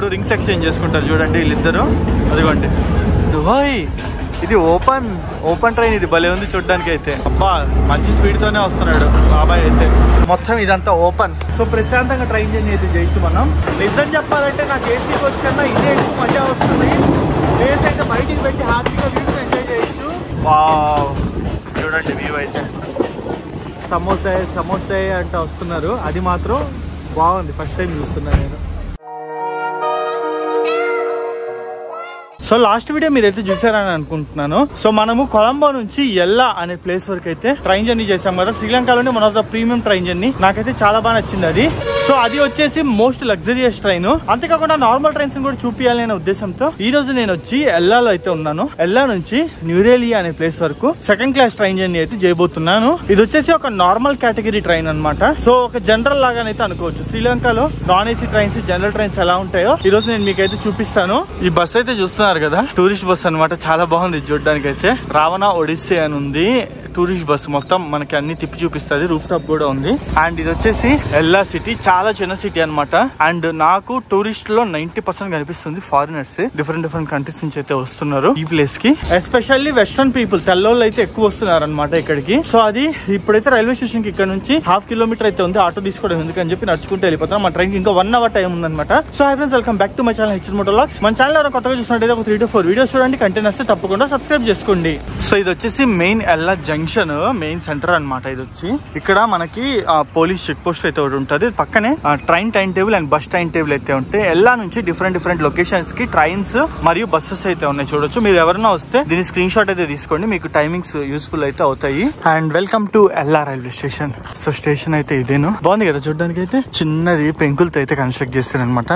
ఇప్పుడు rings exchange చేసుకుంటారు చూడండి వీళ్ళిద్దరు. అదిగోండి దుబాయ్, ఇది ఓపెన్ ట్రైన్. ఇది భలే ఉంది చూడడానికి అయితే. అబ్బా మంచి స్పీడ్ తోనే వస్తున్నాడు బాబాయ్ అయితే. మొత్తం ఇదంతా ఓపెన్. సో ప్రశాంతంగా ట్రైన్ జర్నీ అయితే చేయొచ్చు మనం. నిజం చెప్పాలంటే నాకు ఏసీ కోచ్ కన్నా ఇదే ఎక్కువ మజా వస్తుంది. ప్లేస్ అయితే బయటికి పెట్టి హ్యాపీగా వ్యూస్ ఎంజాయ్ చేయొచ్చు. వావ్ చూడండి వ్యూ అయితే. సమోసా అంటే వస్తున్నారు, అది మాత్రం బాగుంది. ఫస్ట్ టైం చూస్తున్నాను నేను. సో లాస్ట్ వీడియో మీరైతే చూసారని అనుకుంటున్నాను. సో మనము కొలంబో నుంచి ఎల్లా అనే ప్లేస్ వరకు అయితే ట్రైన్ జర్నీ చేసాం కదా. శ్రీలంకలోనే one of the premium train journey. నాకైతే చాలా బాగా నచ్చింది అది. సో అది వచ్చేసి మోస్ట్ లగ్జరియస్ ట్రైన్. అంతేకాకుండా నార్మల్ ట్రైన్స్ కూడా చూపించాలి అనే ఉద్దేశంతో ఈ రోజు నేను వచ్చి ఎల్లాలో అయితే ఉన్నాను. ఎల్లా నుంచి న్యూరేలియా అనే ప్లేస్ వరకు సెకండ్ క్లాస్ ట్రైన్ జర్నీ అయితే చేయబోతున్నాను. ఇది వచ్చేసి ఒక నార్మల్ కేటగిరీ ట్రైన్ అనమాట. సో ఒక జనరల్ లాగానైతే అనుకోవచ్చు. శ్రీలంకలో non AC trains, general trains ఎలా ఉంటాయో ఈ రోజు నేను మీకైతే చూపిస్తాను. ఈ బస్ అయితే చూస్తున్నారు కదా, టూరిస్ట్ బస్ అనమాట. చాలా బాగుంది చూడడానికి అయితే. రావణ ఒడిస్సే అని ఉంది టూరిస్ట్ బస్. మొత్తం మనకి అన్ని తిప్పి చూపిస్తుంది. రూఫ్ టాప్ కూడా ఉంది. అండ్ ఇది వచ్చేసి ఎల్లా సిటీ, చాలా చిన్న సిటీ అనమాట. అండ్ నాకు టూరిస్ట్ లో 90% కనిపిస్తుంది ఫారినర్స్. డిఫరెంట్ కంట్రీస్ నుంచి అయితే వస్తున్నారు ఈ ప్లేస్ కి. ఎస్పెషల్లీ వెస్టర్న్ పీపుల్, తెల్లోళ్ళు అయితే ఎక్కువ వస్తున్నారు అనమాట ఇక్కడికి. సో అది ఇప్పుడైతే రైల్వే స్టేషన్ కి ఇక్కడ నుంచి 1/2 కిలోమీటర్ అయితే ఉంది. ఆటో తీసుకోవడం ఎందుకని చెప్పి నడుచుకుంటూ వెళ్ళిపోతాం. మా ట్రైన్ ఇంకా 1 అవర్ టైం ఉందన్నమాట. So hi friends, welcome back to my channel HN moto vlogs. మన ఛానల్ ఎవరైనా కొత్తగా చూసినట్టయితే ఒక 3 to 4 వీడియోస్ చూడండి. కంటెంట్ వస్తే తప్పకుండా సబ్స్క్రైబ్ చేసుకోండి. సో ఇది వచ్చేసి మెయిన్ ఎల్లా జంక్షన్, మెయిన్ సెంటర్ అనమాట. ఇది వచ్చి ఇక్కడ మనకి పోలీస్ చెక్ పోస్ట్ అయితే ఒకటి ఉంటుంది. పక్కనే train time table and bus time table అయితే ఉంటాయి. ఎల్లా నుంచి డిఫరెంట్ లొకేషన్స్ కి ట్రైన్స్ మరియు బస్సెస్ అయితే ఉన్నాయి చూడొచ్చు. మీరు ఎవరైనా వస్తే దీని స్క్రీన్ షాట్ అయితే తీసుకోండి, మీకు టైమింగ్స్ యూస్ఫుల్ అయితే అవుతాయి. And welcome to Ella railway station. So station అయితే ఇదేను, బాగుంది కదా చూడడానికి అయితే. చిన్నది పెంకులతో అయితే కన్స్ట్రక్ట్ చేస్తారనమాట.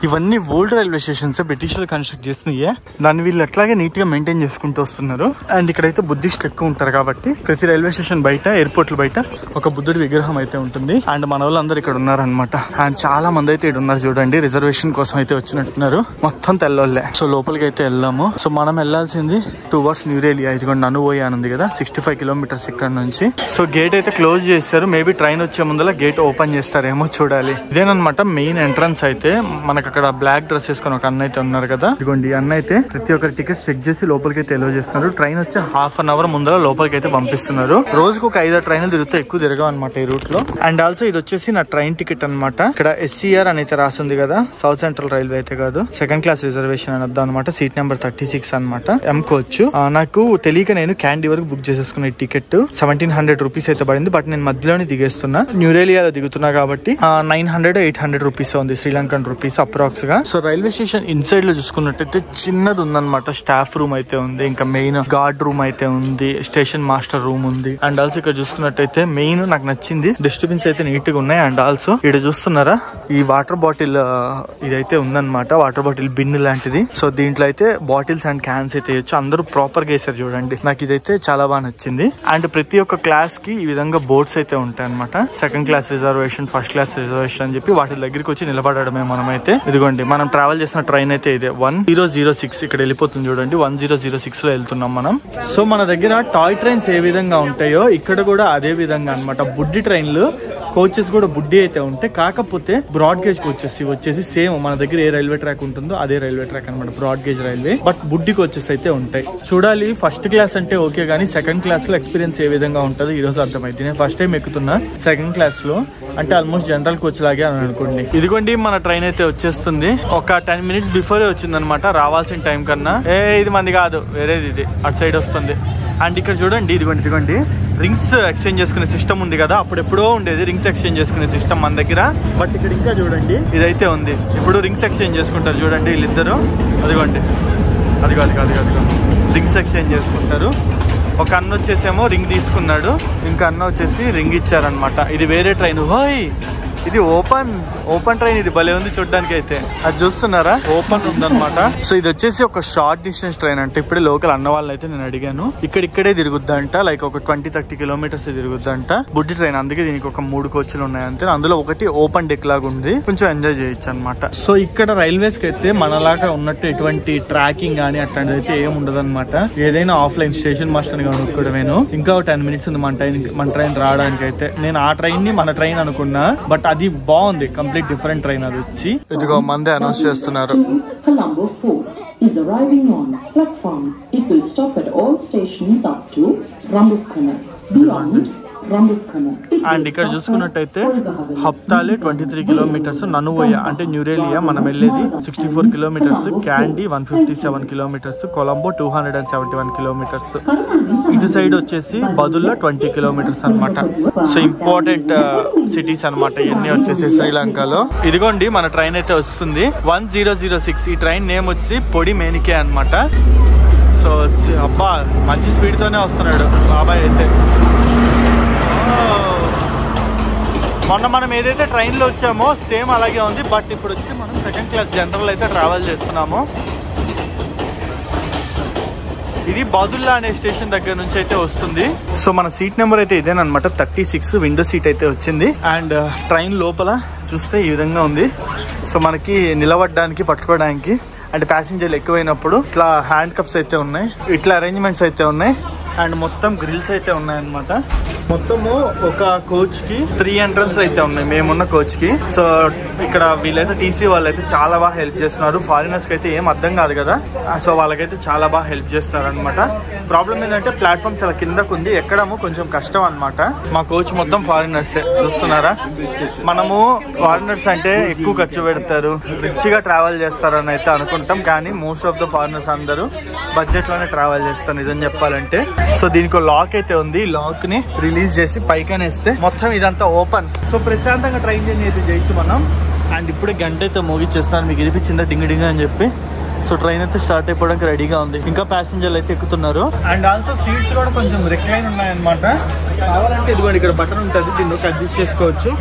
ఇవన్నీ ఓల్డ్ రైల్వే స్టేషన్స్, బ్రిటిష్ లో కన్స్ట్రక్ట్ చేస్తున్నాయి. దాన్ని వీళ్ళు అట్లాగే నీట్ గా మెయింటైన్ చేసుకుంటూ వస్తున్నారు. అండ్ ఇక్కడైతే బుద్ధిస్ట్ ఎక్కువ ఉంటారు కాబట్టి ప్రతి రైల్వే స్టేషన్ బయట, ఎయిర్పోర్ట్ బయట ఒక బుద్ధుడి విగ్రహం అయితే ఉంటుంది. అండ్ మన వాళ్ళందరూ ఇక్కడ ఉన్నారనమాట. అండ్ చాలా మంది అయితే ఇక్కడ ఉన్నారు చూడండి. రిజర్వేషన్ కోసం అయితే వచ్చినట్టున్నారు. మొత్తం తెల్లోళ్ళే. సో లోపలికి అయితే వెళ్ళాము. సో మనం వెళ్లాల్సింది టువర్డ్స్ న్యూరేలియా. ఇదిగోండి ననువోయి అని ఉంది కదా, 65 కిలోమీటర్స్ ఇక్కడ నుంచి. సో గేట్ అయితే క్లోజ్ చేశారు. మేబీ ట్రైన్ వచ్చే ముందర గేట్ ఓపెన్ చేస్తారేమో చూడాలి. ఇదేనమాట మెయిన్ ఎంట్రన్స్ అయితే. మనకు అక్కడ బ్లాక్ డ్రెస్ వేసుకొని ఒక అన్న అయితే ఉన్నారు కదా. ఇదిగోండి ఈ అన్న అయితే ప్రతి ఒక్కరి టికెట్ చెక్ చేసి లోపలికి అయితే ఎలో చేస్తున్నారు. ట్రైన్ వచ్చి 1/2 అవర్ ముందర లోపలికి అయితే పంపిస్తున్నారు. రోజుకు ఒక 5 ట్రైన్లు తిరుగుతూ ఎక్కువ తిరగవు అనమాట ఈ రూట్ లో. అండ్ ఆల్సో ఇది వచ్చేసి నా ట్రైన్ టికెట్ అనమాట. ఇక్కడ SCR అని అయితే రాసింది కదా, సౌత్ సెంట్రల్ రైల్వే అయితే కాదు, సెకండ్ క్లాస్ రిజర్వేషన్ అని వద్దాం అనమాట. సీట్ నెంబర్ 36 అనమాట. ఎం కోచ్. నాకు తెలియక నేను క్యాండీ వరకు బుక్ చేసేసుకున్న ఈ టికెట్ 1700 రూపీస్ అయితే పడింది. బట్ నేను మధ్యలోనే దిగేస్తున్నా, న్యూరేలియాలో దిగుతున్నా కాబట్టి 900-800 రూపీస్ ఉంది, శ్రీలంకన్ రూపీస్ అప్రాక్స్ గా. సో రైల్వే స్టేషన్ ఇన్సైడ్ లో చూసుకున్నట్టయితే చిన్నది ఉందన్నమాట. స్టాఫ్ రూమ్ అయితే ఉంది, ఇంకా మెయిన్ గార్డ్ రూమ్ అయితే ఉంది, స్టేషన్ మాస్టర్ రూమ్ ఉంది. అండ్ ఆల్సో ఇక్కడ చూసుకున్నట్టయితే మెయిన్ నాకు నచ్చింది, డస్ట్బిన్స్ అయితే నీట్ గా ఉన్నాయి. అండ్ ఆల్సో ఇక్కడ చూస్తున్నారా ఈ వాటర్ బాటిల్ ఇదైతే ఉందన్నమాట. వాటర్ బాటిల్ బిన్ లాంటిది. సో దీంట్లో అయితే బాటిల్స్ అండ్ క్యాన్స్ అయితే వేయచ్చు. అందరూ ప్రాపర్ గా వేసారు చూడండి. నాకు ఇదైతే చాలా బాగా నచ్చింది. అండ్ ప్రతి ఒక్క క్లాస్ కి ఈ విధంగా బోర్డ్స్ అయితే ఉంటాయి అనమాట. Second class reservation, first class reservation అని చెప్పి వాటి దగ్గరికి వచ్చి నిలబడమే మనమైతే. ఇదిగోండి మనం ట్రావెల్ చేసిన ట్రైన్ అయితే ఇదే 1006. ఇక్కడ వెళ్ళిపోతుంది చూడండి, 1006 లో వెళ్తున్నాం మనం. సో మన దగ్గర టాయ్ ట్రైన్స్ ఏ విధంగా ఉంటాయో ఇక్కడ కూడా అదే విధంగా అనమాట. బుడ్డి ట్రైన్లు కోచెస్ కూడా బుడ్డి అయితే ఉంటాయి. కాకపోతే బ్రాడ్ గేజ్ కోచెస్ వచ్చేసి సేమ్ మన దగ్గర ఏ రైల్వే ట్రాక్ ఉంటుందో అదే రైల్వే ట్రాక్ అనమాట, బ్రాడ్ గేజ్ రైల్వే. బట్ బుడ్డి కోచెస్ అయితే ఉంటాయి. చూడాలి ఫస్ట్ క్లాస్ అంటే ఓకే, కానీ సెకండ్ క్లాస్ లో ఎక్స్పీరియన్స్ ఏ విధంగా ఉంటుందో ఈ రోజు అర్థమైంది. నేను ఫస్ట్ టైం ఎక్కుతున్నా సెకండ్ క్లాస్ లో, అంటే ఆల్మోస్ట్ జనరల్ కోచ్ లాగే అని అనుకోండి. ఇదిగోండి మన ట్రైన్ అయితే వచ్చేస్తుంది. ఒక 10 మినిట్స్ బిఫోరే వచ్చింది అనమాట, రావాల్సిన టైం కన్నా. ఇది మంది కాదు, వేరేది, ఇది అటు సైడ్ వస్తుంది. అండ్ ఇక్కడ చూడండి, ఇదిగోండి రింగ్స్ ఎక్స్చేంజ్ చేసుకునే సిస్టమ్ ఉంది కదా. అప్పుడు ఎప్పుడో ఉండేది రింగ్స్ ఎక్స్చేంజ్ చేసుకునే సిస్టమ్ మన దగ్గర. బట్ ఇక్కడ ఇంకా చూడండి ఇదైతే ఉంది. ఇప్పుడు రింగ్స్ ఎక్స్చేంజ్ చేసుకుంటారు చూడండి వీళ్ళిద్దరు. అదిగోండి అదిగో రింగ్స్ ఎక్స్చేంజ్ చేసుకుంటారు. ఒక అన్న వచ్చేసేమో రింగ్ తీసుకున్నాడు, ఇంకా అన్న వచ్చేసి రింగ్ ఇచ్చారనమాట. ఇది వేరే ట్రైన్. ఇది ఓపెన్ ట్రైన్. ఇది భలే ఉంది చూడడానికి అయితే. అది చూస్తున్నారా, ఓపెన్ ఉందన్నమాట. సో ఇది వచ్చేసి ఒక షార్ట్ డిస్టెన్స్ ట్రైన్. అంటే ఇప్పుడే లోకల్ అన్న వాళ్ళని అయితే నేను అడిగాను, ఇక్కడే తిరుగుద్దంట. లైక్ ఒక 20-30 కిలోమీటర్స్ తిరుగుద్దంట. బుడ్డి ట్రైన్, అందుకే దీనికి ఒక 3 కోచ్లు ఉన్నాయంటే. అందులో ఒకటి ఓపెన్ డెక్ లాగా ఉంది, కొంచెం ఎంజాయ్ చేయొచ్చు అనమాట. సో ఇక్కడ రైల్వేస్ కి అయితే మనలాగా ఉన్నట్టు ఎటువంటి ట్రాకింగ్ కానీ అట్లాంటిది అయితే ఏమి ఉండదు అనమాట. ఏదైనా ఆఫ్లైన్ స్టేషన్ మాస్టర్ కనుక్కోవడమేను. ఇంకా 10 మినిట్స్ ఉంది మన ట్రైన్ రావడానికి అయితే. నేను ఆ ట్రైన్ ని మన ట్రైన్ అనుకున్నా, బట్ అది బాగుంది, కంప్లీట్ డిఫరెంట్ ట్రైన్ అది వచ్చి. ఇదిగో మందే అనౌన్స్ చేస్తున్నారు. Colombo 4 is arriving on platform. It will stop at all stations up to Rambukkana. Beyond Rambukkana. And ఇక్కడ చూసుకున్నట్టయితే హప్తాలే 23 కిలోమీటర్స్, ననువోయ అంటే న్యూరేలియా మనం వెళ్ళేది 64 kilometres, candy 157 kilometres, Colombo 271 kilometres, ఇటు సైడ్ వచ్చేసి బదుల్లా 20 కిలోమీటర్స్ అనమాట. సో ఇంపార్టెంట్ సిటీస్ అనమాట ఇవన్నీ వచ్చేసి శ్రీలంకలో. ఇదిగోండి మన ట్రైన్ అయితే వస్తుంది 1006. ఈ ట్రైన్ నేమ్ వచ్చి పొడి మేనికే అనమాట. సో అబ్బా మంచి స్పీడ్ తోనే వస్తున్నాడు బాబాయ్ అయితే. మొన్న మనం ఏదైతే ట్రైన్లో వచ్చామో సేమ్ అలాగే ఉంది, బట్ ఇప్పుడు వచ్చి మనం సెకండ్ క్లాస్ జనరల్ అయితే ట్రావెల్ చేస్తున్నాము. ఇది బదుల్లా అనే స్టేషన్ దగ్గర నుంచి అయితే వస్తుంది. సో మన సీట్ నెంబర్ అయితే ఇదేనమాట, 36 విండో సీట్ అయితే వచ్చింది. అండ్ ట్రైన్ లోపల చూస్తే ఈ విధంగా ఉంది. సో మనకి నిలబడడానికి పట్టుకోవడానికి అంటే ప్యాసింజర్లు ఎక్కువైనప్పుడు ఇట్లా హ్యాండ్ కప్స్ అయితే ఉన్నాయి, ఇట్లా అరేంజ్మెంట్స్ అయితే ఉన్నాయి. అండ్ మొత్తం గ్రిల్స్ అయితే ఉన్నాయన్నమాట. మొత్తము ఒక కోచ్ కి 3 ఎంట్రన్స్ అయితే ఉన్నాయి మేమున్న కోచ్ కి. సో ఇక్కడ వీళ్ళైతే టీసీ వాళ్ళు అయితే చాలా బాగా హెల్ప్ చేస్తున్నారు. ఫారినర్స్ కి అయితే ఏం అర్థం కాదు కదా, సో వాళ్ళకైతే చాలా బాగా హెల్ప్ చేస్తున్నారు అనమాట. ప్రాబ్లం ఏంటంటే ప్లాట్ఫామ్ చాలా కిందకు ఉంది, ఎక్కడము కొంచెం కష్టం అనమాట. మా కోచ్ మొత్తం ఫారినర్స్ చూస్తున్నారా. మనము ఫారినర్స్ అంటే ఎక్కువ ఖర్చు పెడతారు, రిచ్ గా ట్రావెల్ చేస్తారు అని అయితే అనుకుంటాం, కానీ మోస్ట్ ఆఫ్ ద ఫారినర్స్ అందరూ బడ్జెట్ లోనే ట్రావెల్ చేస్తారు నిజం చెప్పాలంటే. సో దీనికి లాక్ అయితే ఉంది, లాక్ ని రిలీజ్ చేసి పైకనేస్తే మొత్తం ఇదంతా ఓపెన్. సో ప్రశాంతంగా ట్రైన్ జర్నీ అయితే చేయొచ్చు మనం. అండ్ ఇప్పుడే గంట అయితే మోగిచ్చేస్తాను, మీకు వినిపించిందా డింగ్ డింగ్ అని చెప్పి. సో ట్రైన్ అయితే స్టార్ట్ అయిపోవడానికి రెడీగా ఉంది, ఇంకా ప్యాసింజర్లు అయితే ఎక్కుతున్నారు. అండ్ ఆల్సో సీట్స్ కూడా కొంచెం రిక్లైన్ ఉన్నాయన్నమాట. కావాలంటే ఇదిగోండి ఇక్కడ బటన్ ఉంటుంది, దీన్ని అడ్జస్ట్ చేసుకోవచ్చు.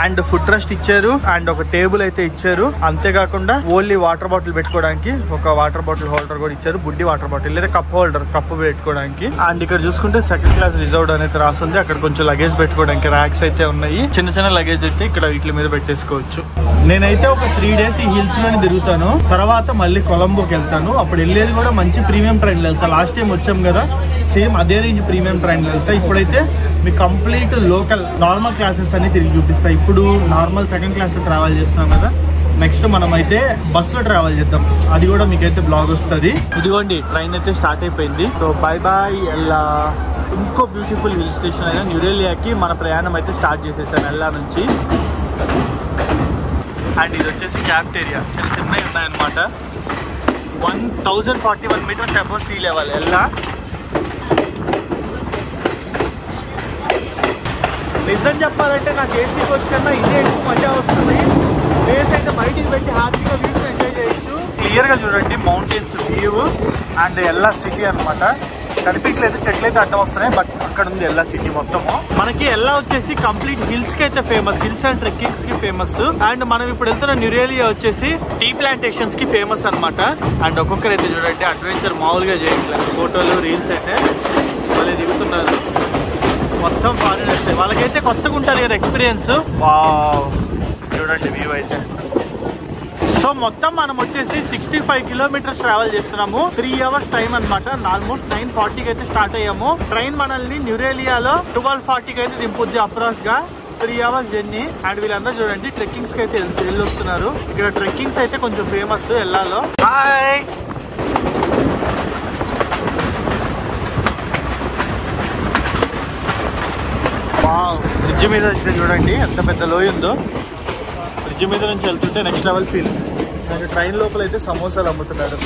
అండ్ ఫుట్ రెస్ట్ ఇచ్చారు, అండ్ ఒక టేబుల్ అయితే ఇచ్చారు. అంతేకాకుండా ఓన్లీ వాటర్ బాటిల్ పెట్టుకోవడానికి ఒక వాటర్ బాటిల్ హోల్డర్ కూడా ఇచ్చారు, బుడ్డి వాటర్ బాటిల్ లేదా కప్ హోల్డర్, కప్పు పెట్టుకోవడానికి. అండ్ ఇక్కడ చూసుకుంటే సెకండ్ క్లాస్ రిజర్వ్డ్ అనేది రాస్తుంది. అక్కడ కొంచెం లగేజ్ పెట్టుకోవడానికి ర్యాక్స్ అయితే ఉన్నాయి, చిన్న చిన్న లగేజ్ అయితే ఇక్కడ వీటి మీద పెట్టేసుకోవచ్చు. నేనైతే ఒక 3 days ఈ హిల్స్ లోనే తిరుగుతాను, తర్వాత మళ్ళీ కొలంబోకి వెళ్తాను. అప్పుడు వెళ్ళేది కూడా మంచి ప్రీమియం ట్రైన్లో వెళ్తాను. లాస్ట్ టైం వచ్చాం కదా, సేమ్ అదే రేంజ్ ప్రీమియం ట్రైన్లో వెళ్తా. ఇప్పుడైతే మీకు కంప్లీట్ లోకల్ నార్మల్ క్లాసెస్ అన్ని తిరిగి చూపిస్తాయి. ఇప్పుడు నార్మల్ సెకండ్ క్లాస్లో ట్రావెల్ చేస్తున్నాం కదా, నెక్స్ట్ మనం అయితే బస్సులో ట్రావెల్ చేద్దాం, అది కూడా మీకైతే బ్లాగ్ వస్తుంది. ఇదిగోండి ట్రైన్ అయితే స్టార్ట్ అయిపోయింది. సో బాయ్ బాయ్ ఎల్లా. ఇంకో బ్యూటిఫుల్ హిల్ స్టేషన్ అయినా న్యూరేలియాకి మన ప్రయాణం అయితే స్టార్ట్ చేసేసాను ఎల్లా నుంచి. అండ్ ఇది వచ్చేసి క్యాఫ్టేరియా, చిన్న చిన్నవి ఉన్నాయన్నమాట. 1041 meters అబోవ్ సీ లెవెల్ ఎల్లా. నిజం చెప్పాలంటే నాకు ఏసీ కోచ్ కన్నా ఇదే ఎక్కువ మజా వస్తుంది. ప్లేస్ అయితే బయటికి పెట్టి హ్యాపీగా వ్యూస్ ఎంజాయ్ చేయొచ్చు. క్లియర్గా చూడండి mountains view and Ella city అనమాట. కనిపించలేదు, చెట్లు అయితే అడ్డం వస్తున్నాయి, బట్ అక్కడ ఉంది ఎల్లా సిటీ మొత్తము. మనకి ఎల్లా వచ్చేసి కంప్లీట్ హిల్స్ కి అయితే ఫేమస్, హిల్స్ అండ్ ట్రెక్కింగ్స్ కి ఫేమస్. అండ్ మనం ఇప్పుడు వెళ్తున్న న్యూరేలియా వచ్చేసి టీ ప్లాంటేషన్స్ కి ఫేమస్ అనమాట. అండ్ ఒక్కొక్కరైతే చూడండి అడ్వెంచర్ మామూలుగా చేయట్లేదు, ఫోటోలు రీల్స్ అయితే మళ్ళీ దిగుతున్నారు. మొత్తం ఫారినర్స్, వాళ్ళకైతే కొత్తగా ఉంటుంది కదా ఎక్స్పీరియన్స్. చూడండి వ్యూ అయితే. సో మొత్తం మనం వచ్చేసి 65 kilometers ట్రావెల్ చేస్తున్నాము. 3 hours టైం అనమాట. ఆల్మోస్ట్ 9:40కి అయితే స్టార్ట్ అయ్యాము. ట్రైన్ మనల్ని న్యూరేలియాలో 12:40కి అయితే దింపుద్ది అప్రాక్స్ గా. 3 hours జర్నీ. అండ్ వీళ్ళందరూ చూడండి ట్రెక్కింగ్స్ కి అయితే వెళ్ళి వస్తున్నారు. ఇక్కడ ట్రెక్కింగ్స్ అయితే కొంచెం ఫేమస్ ఎల్లాలో. హాయ్, బ్రిడ్జ్ మీద వచ్చి చూడండి ఎంత పెద్ద లోయ ఉందో. బ్రిడ్జ్ మీద నుంచి వెళ్తుంటే next level feel. And train లోపల అయితే సమోసాలు అమ్ముతున్నారు.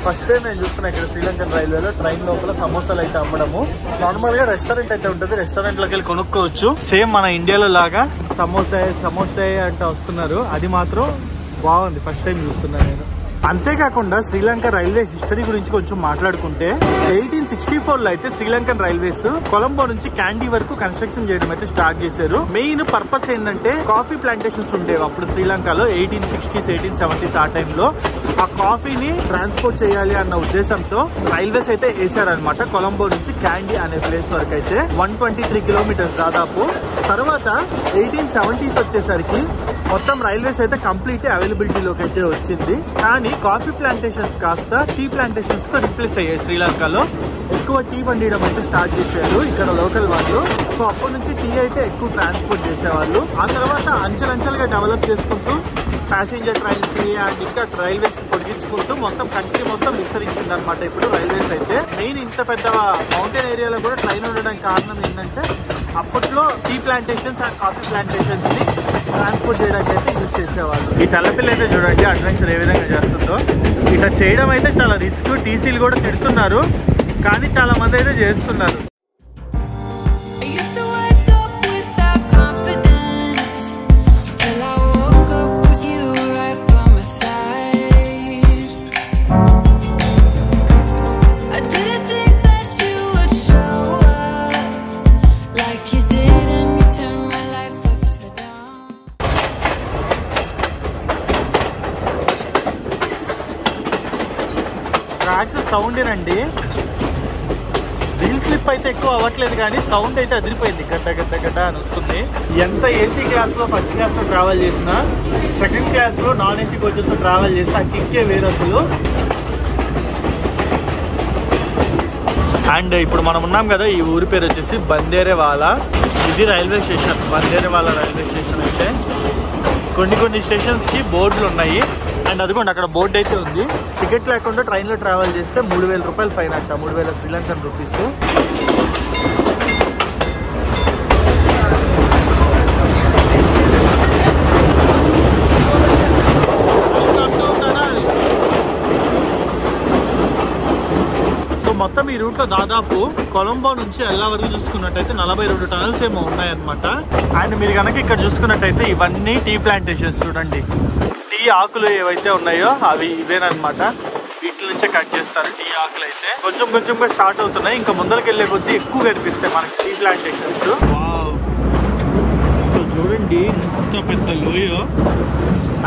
ఫస్ట్ టైం నేను చూస్తున్నా ఇక్కడ శ్రీలంకన్ రైల్వేలో ట్రైన్ లోపల సమోసాలు అయితే అమ్మడము. నార్మల్ గా రెస్టారెంట్ అయితే ఉంటుంది, రెస్టారెంట్ లోకి వెళ్ళి కొనుక్కోవచ్చు. సేమ్ మన ఇండియాలో లాగా సమోసా అంటే వస్తున్నారు. అది మాత్రం బాగుంది, ఫస్ట్ టైం చూస్తున్నాను నేను. అంతేకాకుండా శ్రీలంక రైల్వే హిస్టరీ గురించి కొంచెం మాట్లాడుకుంటే 1864లో అయితే శ్రీలంకన్ రైల్వేస్ కొలంబో నుంచి క్యాండీ వరకు కన్స్ట్రక్షన్ చేయడం అయితే స్టార్ట్ చేశారు. మెయిన్ పర్పస్ ఏంటంటే కాఫీ ప్లాంటేషన్స్ ఉండేవి అప్పుడు శ్రీలంకలో 1860s 1870s ఆ టైంలో. ఆ కాఫీని ట్రాన్స్పోర్ట్ చేయాలి అన్న ఉద్దేశంతో రైల్వేస్ అయితే వేసారనమాట. కొలంబో నుంచి క్యాండీ అనే ప్లేస్ వరకు అయితే 123 kilometers దాదాపు. తర్వాత 1870s వచ్చేసరికి మొత్తం రైల్వేస్ అయితే కంప్లీట్ అవైలబిలిటీలోకి అయితే వచ్చింది. కానీ కాఫీ ప్లాంటేషన్స్ కాస్త టీ ప్లాంటేషన్స్ తో రిప్లేస్ అయ్యాయి శ్రీలంకలో. ఎక్కువ టీ పండియడం అయితే స్టార్ట్ చేశారు ఇక్కడ లోకల్ వాళ్ళు. సో అప్పటి నుంచి టీ అయితే ఎక్కువ ట్రాన్స్పోర్ట్ చేసేవాళ్ళు. ఆ తర్వాత అంచెలంచెలుగా డెవలప్ చేసుకుంటూ ప్యాసింజర్ ట్రైన్స్ అండ్ ఇంకా రైల్వేస్ పొడిగించుకుంటూ మొత్తం కంట్రీ మొత్తం విస్తరించింది అనమాట. ఇప్పుడు రైల్వేస్ అయితే మెయిన్ ఇంత పెద్ద మౌంటైన్ ఏరియాలో కూడా ట్రైన్ ఉండడానికి కారణం ఏంటంటే అప్పట్లో tea plantations and coffee plantations ని ట్రాన్స్పోర్ట్ చేయడానికి అయితే యూజ్ చేసేవాళ్ళు. ఈ తెల్లపిల్ల అయితే చూడండి అడ్వెంచర్ ఏ విధంగా చేస్తుందో. ఇట్లా చేయడం అయితే చాలా రిస్క్. టీసీలు కూడా తిడుతున్నారు కానీ చాలా మంది అయితే చేస్తున్నారు. ట్రాక్స్ సౌండ్ ఏనండి. వీల్ స్లిప్ అయితే ఎక్కువ అవ్వట్లేదు కానీ సౌండ్ అయితే అదిరిపోయింది. గడ్డ గడ్డ గడ్డ అని వస్తుంది. ఎంత ఏసీ క్లాస్ లో ఫస్ట్ క్లాస్ లో ట్రావెల్ చేసినా సెకండ్ క్లాస్ లో నాన్ ఏసీ కోచెస్ తో ట్రావెల్ చేస్తే ఆ కిక్కే వేరు అసలు. అండ్ ఇప్పుడు మనం ఉన్నాం కదా, ఈ ఊరి పేరు వచ్చేసి బందేరేవాలా. ఇది రైల్వే స్టేషన్. బందేరేవాలా రైల్వే స్టేషన్ అయితే కొన్ని స్టేషన్స్ కి బోర్డులు ఉన్నాయి. అండ్ అదిగోండి అక్కడ బోర్డు అయితే ఉంది. టికెట్ లేకుండా ట్రైన్లో ట్రావెల్ చేస్తే 3000 రూపాయలు ఫైన్ అంట. 3000 శ్రీలంకన్ రూపీస్. సో మొత్తం ఈ రూట్లో దాదాపు కొలంబో నుంచి ఎల్లా వరకు చూసుకున్నట్టయితే 42 టనల్స్ ఏమో ఉన్నాయన్నమాట. అండ్ మీరు కనుక ఇక్కడ చూసుకున్నట్టయితే ఇవన్నీ టీ ప్లాంటేషన్స్ చూడండి. టీ ఆకులు ఏవైతే ఉన్నాయో అవి ఇవేనమాట. వీటి నుంచే కట్ చేస్తారు టీ ఆకులు అయితే. కొంచెంగా స్టార్ట్ అవుతున్నాయి. ఇంకా ముందరికి వెళ్ళే కొద్దీ ఎక్కువ కనిపిస్తాయి మనకి టీ ప్లాంటేషన్స్. సో చూడండి ఎంత పెద్ద లోయ.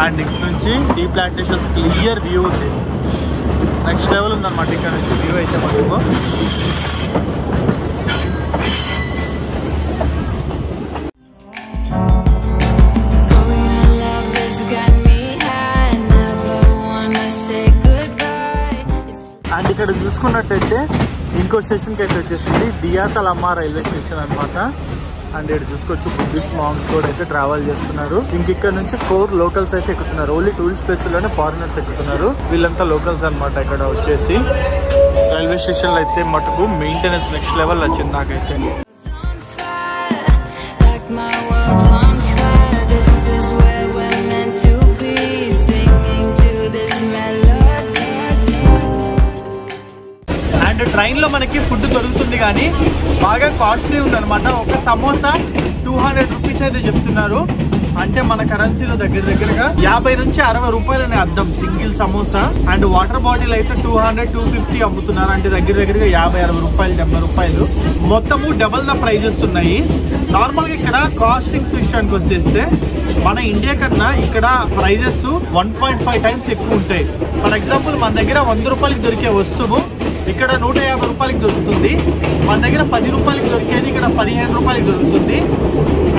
అండ్ ఇక్కడ నుంచి టీ ప్లాంటేషన్స్ క్లియర్ వ్యూ ఉంది. నెక్స్ట్ లెవెల్ ఉందన్నమాట ఇక్కడ నుంచి వ్యూ అయితే మనకు. అండ్ ఇక్కడ చూసుకున్నట్టయితే ఇంకో స్టేషన్కి అయితే వచ్చేసింది దియాతలమ్మ రైల్వే స్టేషన్ అనమాట. అండ్ ఇక్కడ చూసుకోవచ్చు బుద్ధిస్ట్ మాంగ్స్ కూడా అయితే ట్రావెల్ చేస్తున్నారు. ఇక్కడ నుంచి కోర్ లోకల్స్ అయితే ఎక్కుతున్నారు. ఓన్లీ టూరిస్ట్ ప్లేస్లోనే ఫారినర్స్ ఎక్కుతున్నారు. వీళ్ళంతా లోకల్స్ అనమాట. ఇక్కడ వచ్చేసి రైల్వే స్టేషన్లో అయితే మటుకు మెయింటెనెన్స్ నెక్స్ట్ లెవెల్ వచ్చింది నాకైతే. అండ్ ట్రైన్లో మనకి ఫుడ్ దొరుకుతుంది కానీ బాగా కాస్ట్లీ ఉందన్నమాట. ఒక సమోసా 200 రూపీస్ అయితే చెప్తున్నారు. అంటే మన కరెన్సీలో దగ్గరగా 50 నుంచి 60 రూపాయలని అర్థం single samosa. And water bottle అయితే 200-250 అమ్ముతున్నారు. అంటే దగ్గరగా 50-60 రూపాయలు 70 రూపాయలు. మొత్తము డబల్ ద ప్రైజెస్ ఉన్నాయి. నార్మల్గా ఇక్కడ కాస్టింగ్స్ విషయానికి వచ్చేస్తే మన ఇండియా కన్నా ఇక్కడ ప్రైజెస్ 1.5 టైమ్స్ ఎక్కువ ఉంటాయి. ఫర్ ఎగ్జాంపుల్ మన దగ్గర 100 రూపాయలకి దొరికే వస్తువు ఇక్కడ 150 రూపాయలకి దొరుకుతుంది. మన దగ్గర 10 రూపాయలకి దొరికేది ఇక్కడ 15 రూపాయలకి దొరుకుతుంది.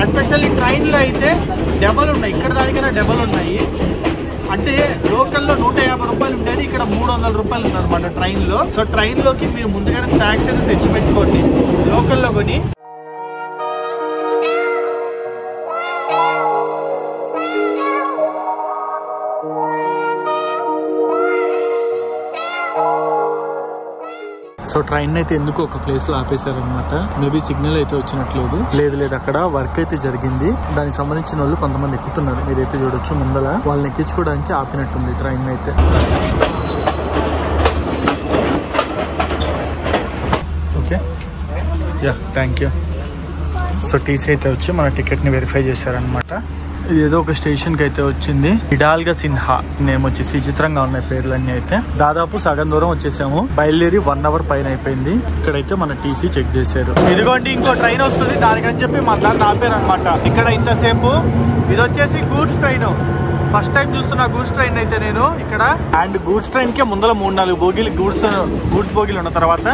ఎస్పెషల్లీ ట్రైన్లో అయితే డబల్ ఉన్నాయి. ఇక్కడ దానికైనా డబల్ ఉన్నాయి. అంటే లోకల్లో 150 రూపాయలు ఉండేది ఇక్కడ 300 రూపాయలు ఉందన్నమాట ట్రైన్లో. సో ట్రైన్లోకి మీరు ముందుగానే స్నాక్స్ అయితే తెచ్చిపెట్టుకోండి లోకల్లో కొని. సో ట్రైన్ అయితే ఎందుకు ఒక ప్లేస్ లో ఆపేశారనమాట. మేబీ సిగ్నల్ అయితే వచ్చినట్లేదు. లేదు అక్కడ వర్క్ అయితే జరిగింది. దానికి సంబంధించిన వాళ్ళు కొంతమంది ఎక్కుతున్నారు. మీరైతే చూడొచ్చు ముందల వాళ్ళని ఎక్కించుకోవడానికి ఆపినట్టుంది ట్రైన్ అయితే. Okay yeah thank you. So TC అయితే వచ్చి మన టికెట్ ని వెరిఫై చేశారనమాట. ఇది ఏదో ఒక స్టేషన్ కి అయితే వచ్చింది. ఇడాల్గా సిన్హా నేమ్ వచ్చేసి విచిత్రంగా ఉన్నాయి పేర్లన్నీ. అయితే దాదాపు సగం దూరం వచ్చేసాము. బయలుదేరి 1 అవర్ పైన అయిపోయింది. ఇక్కడైతే మన టీసీ చెక్ చేశారు. ఇదిగోండి ఇంకో ట్రైన్ వస్తుంది దానికని చెప్పి మన దాన్ని ఆపారు అనమాట. ఇక్కడ ఇంతసేపు ఇది వచ్చేసి గూడ్స్ ట్రైన్. ఫస్ట్ టైం చూస్తున్నా గూడ్స్ ట్రైన్ అయితే నేను ఇక్కడ. అండ్ గూడ్స్ ట్రైన్ కే ముందర 3-4 బోగీలు గూడ్స్ బోగీలు ఉన్న తర్వాత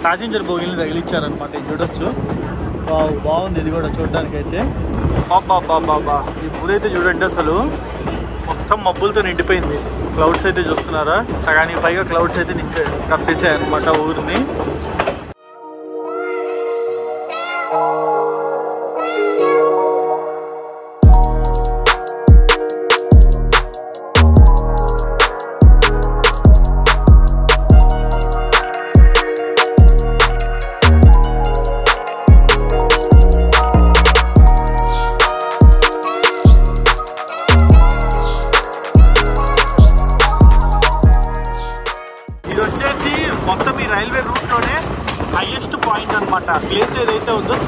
ప్యాసింజర్ బోగీలు తగిలిచ్చారనమాట. ఇది చూడొచ్చు. బాగుంది ఇది కూడా చూడడానికి అయితే. బాబా ఈ ఊరైతే చూడండి అసలు మొత్తం మబ్బులతో నిండిపోయింది. క్లౌడ్స్ అయితే చూస్తున్నారా, సగానికి పైగా క్లౌడ్స్ అయితే కప్పేసాయి అనమాట ఊరిని.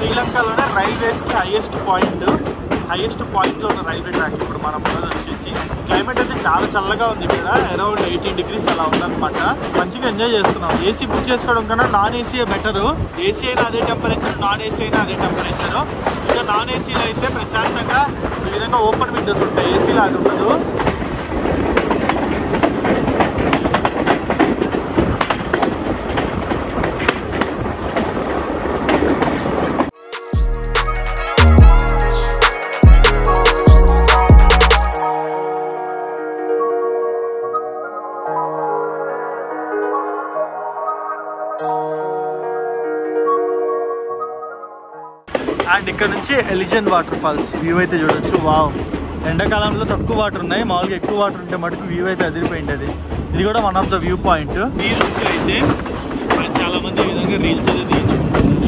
శ్రీలంకలోనే రైల్వేస్ కి హైయెస్ట్ పాయింట్ లో ఉన్న రైల్వే ట్రాక్ ఇప్పుడు మనం వచ్చేసి. క్లైమేట్ అయితే చాలా చల్లగా ఉంది ఇక్కడ, అరౌండ్ 18 degrees అలా ఉందన్నమాట. మంచిగా ఎంజాయ్ చేస్తున్నాం. ఏసీ బుక్ చేసుకోవడం కన్నా నాన్ ఏసీ బెటర్. ఏసీ అయినా అదే టెంపరేచర్, నాన్ ఏసీ అయినా అదే టెంపరేచర్. ఇంకా నాన్ ఏసీలో అయితే ప్రశాంతంగా ఈ విధంగా ఓపెన్ విండోస్ ఉంటాయి, ఏసీలో అది ఉండదు. అండ్ ఇక్కడ నుంచి ఎలిజన్ వాటర్ ఫాల్స్ వ్యూ అయితే చూడొచ్చు. వావ్, ఎండాకాలంలో తక్కువ వాటర్ ఉన్నాయి, మామూలుగా ఎక్కువ వాటర్ ఉంటే మటుకు వ్యూ అయితే అదిరిపోయింది. ఇది కూడా one of the view point. ఈ రూట్ అయితే చాలా మంది ఈ విధంగా రీల్స్ అయితే తీయించుకుంటున్నారు.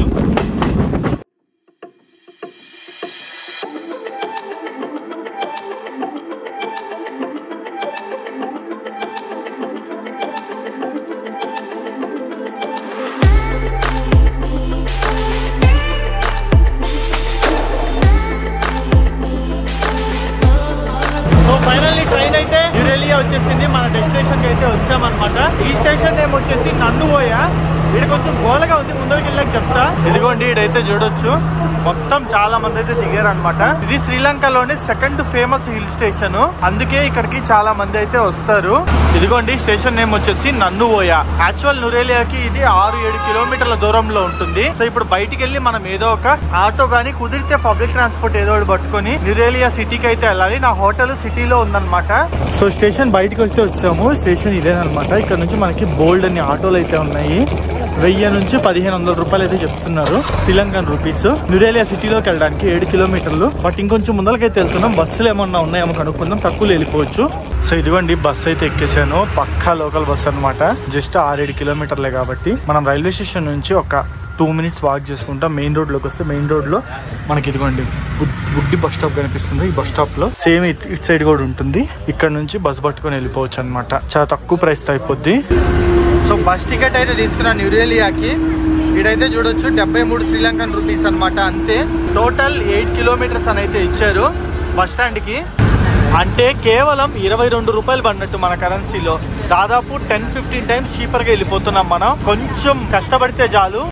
ఫైనల్లీ ట్రైన్ అయితే న్యూరేలియా వచ్చేసింది. మన డెస్టినేషన్ కి అయితే వచ్చామన్నమాట. ఈ స్టేషన్ నేమ్ వచ్చేసి నన్నువోయ. ఇక్కడ కొంచెం గోలగా ఉంది, ముందరికి వెళ్ళాక చెప్తా. ఇదిగోండి, ఇడైతే చూడొచ్చు మొత్తం చాలా మంది అయితే దిగారు అనమాట. ఇది శ్రీలంకలోని సెకండ్ ఫేమస్ హిల్ స్టేషన్, అందుకే ఇక్కడికి చాలా మంది అయితే వస్తారు. ఇదిగోండి స్టేషన్ నేమ్ వచ్చేసి నన్నువోయ. యాక్చువల్ న్యూరేలియాకి ఇది 6-7 కిలోమీటర్ల దూరంలో ఉంటుంది. సో ఇప్పుడు బయటికి వెళ్ళి మనం ఏదో ఒక ఆటో గానీ కుదిరితే పబ్లిక్ ట్రాన్స్పోర్ట్ ఏదో ఒకటి పట్టుకొని న్యూరేలియా సిటీకి అయితే వెళ్ళాలి. నా హోటల్ సిటీలో ఉందన్నమాట. సో స్టేషన్ బయటకు వస్తే వచ్చాము. స్టేషన్ ఇదేనమాట. ఇక్కడ నుంచి మనకి బోల్డ్ అన్ని ఆటోలు అయితే ఉన్నాయి. 1000 నుంచి 1500 రూపాయలు అయితే చెప్తున్నారు, శ్రీలంకన్ రూపీస్. న్యూరేలియా సిటీలోకి వెళ్ళడానికి 7 కిలోమీటర్లు. బట్ ఇంకొంచెం ముందరకైతే వెళ్తున్నాం. బస్సులు ఏమన్నా ఉన్నాయేమో కనుక్కుందాం, తక్కువలో వెళ్ళిపోవచ్చు. సో ఇదిగోండి బస్సు అయితే ఎక్కేసాను. పక్కా లోకల్ బస్ అనమాట. జస్ట్ 6-7 కిలోమీటర్లే కాబట్టి మనం రైల్వే స్టేషన్ నుంచి ఒక 2 minutes వాక్ చేసుకుంటాం. మెయిన్ రోడ్ లోకి వస్తే మెయిన్ రోడ్ లో మనకి ఇదిగోండి బుడ్డి బస్ స్టాప్ కనిపిస్తుంది. ఈ బస్ స్టాప్ లో సేమ్ ఇట్ సైడ్ కూడా ఉంటుంది. ఇక్కడ నుంచి బస్ పట్టుకొని వెళ్ళిపోవచ్చు అనమాట. చాలా తక్కువ ప్రైస్ అయిపోద్ది. సో బస్ టికెట్ అయితే తీసుకున్నాను న్యూరేలియాకి. ఇదైతే చూడొచ్చు 73 శ్రీలంకన్ రూపీస్ అనమాట, అంతే. టోటల్ 8 కిలోమీటర్స్ అని అయితే ఇచ్చారు బస్ స్టాండ్ కి. అంటే కేవలం 22 రూపాయలు పడినట్టు మన కరెన్సీలో. దాదాపు 10-15 times చీపర్ గా వెళ్ళిపోతున్నాం మనం. కొంచెం కష్టపడితే చాలు.